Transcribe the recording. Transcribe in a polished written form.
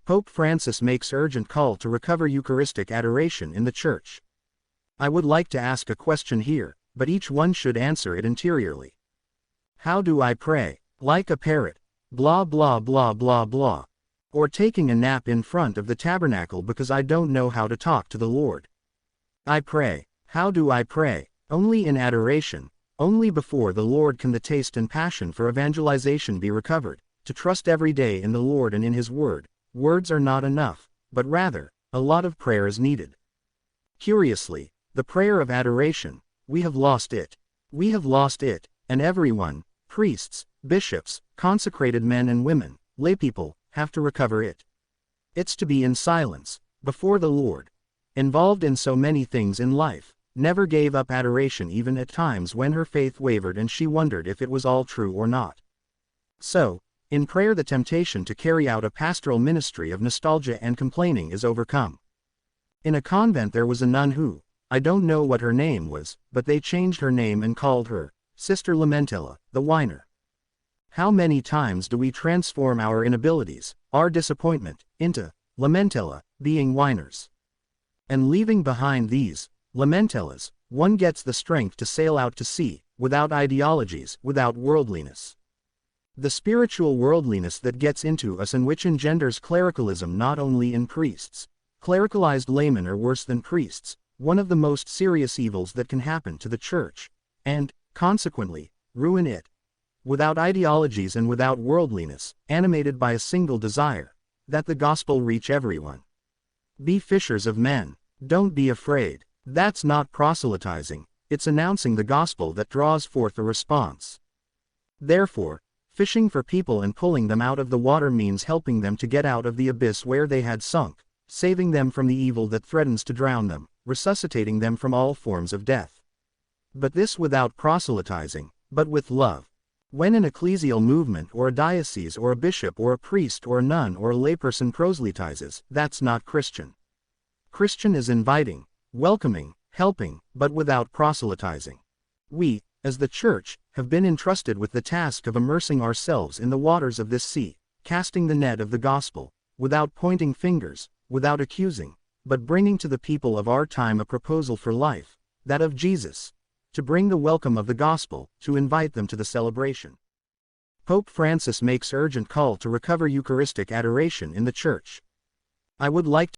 Pope Francis makes urgent call to recover Eucharistic adoration in the Church. I would like to ask a question here, but each one should answer it interiorly. How do I pray? Like a parrot. Blah blah blah blah blah. Or taking a nap in front of the tabernacle because I don't know how to talk to the Lord. I pray. How do I pray? Only in adoration. Only before the Lord can the taste and passion for evangelization be recovered, to trust every day in the Lord and in His Word. Words are not enough, but rather, a lot of prayer is needed. Curiously, the prayer of adoration, we have lost it. We have lost it, and everyone, priests, bishops, consecrated men and women, laypeople, have to recover it. It's to be in silence, before the Lord. Involved in so many things in life, never gave up adoration even at times when her faith wavered and she wondered if it was all true or not. So, in prayer the temptation to carry out a pastoral ministry of nostalgia and complaining is overcome. In a convent there was a nun who, I don't know what her name was, but they changed her name and called her Sister Lamentella, the whiner. How many times do we transform our inabilities, our disappointment, into Lamentella, being whiners? And leaving behind these Lamentellas, one gets the strength to sail out to sea, without ideologies, without worldliness. The spiritual worldliness that gets into us and which engenders clericalism not only in priests. Clericalized laymen are worse than priests, one of the most serious evils that can happen to the Church, and, consequently, ruin it. Without ideologies and without worldliness, animated by a single desire, that the gospel reach everyone. Be fishers of men. Don't be afraid. That's not proselytizing, it's announcing the gospel that draws forth a response. Therefore, fishing for people and pulling them out of the water means helping them to get out of the abyss where they had sunk, saving them from the evil that threatens to drown them, resuscitating them from all forms of death. But this without proselytizing, but with love. When an ecclesial movement or a diocese or a bishop or a priest or a nun or a layperson proselytizes, that's not Christian. Christian is inviting, welcoming, helping, but without proselytizing. We, as the Church, have been entrusted with the task of immersing ourselves in the waters of this sea, casting the net of the gospel, without pointing fingers, without accusing, but bringing to the people of our time a proposal for life, that of Jesus, to bring the welcome of the gospel, to invite them to the celebration. Pope Francis makes urgent call to recover Eucharistic adoration in the Church. I would like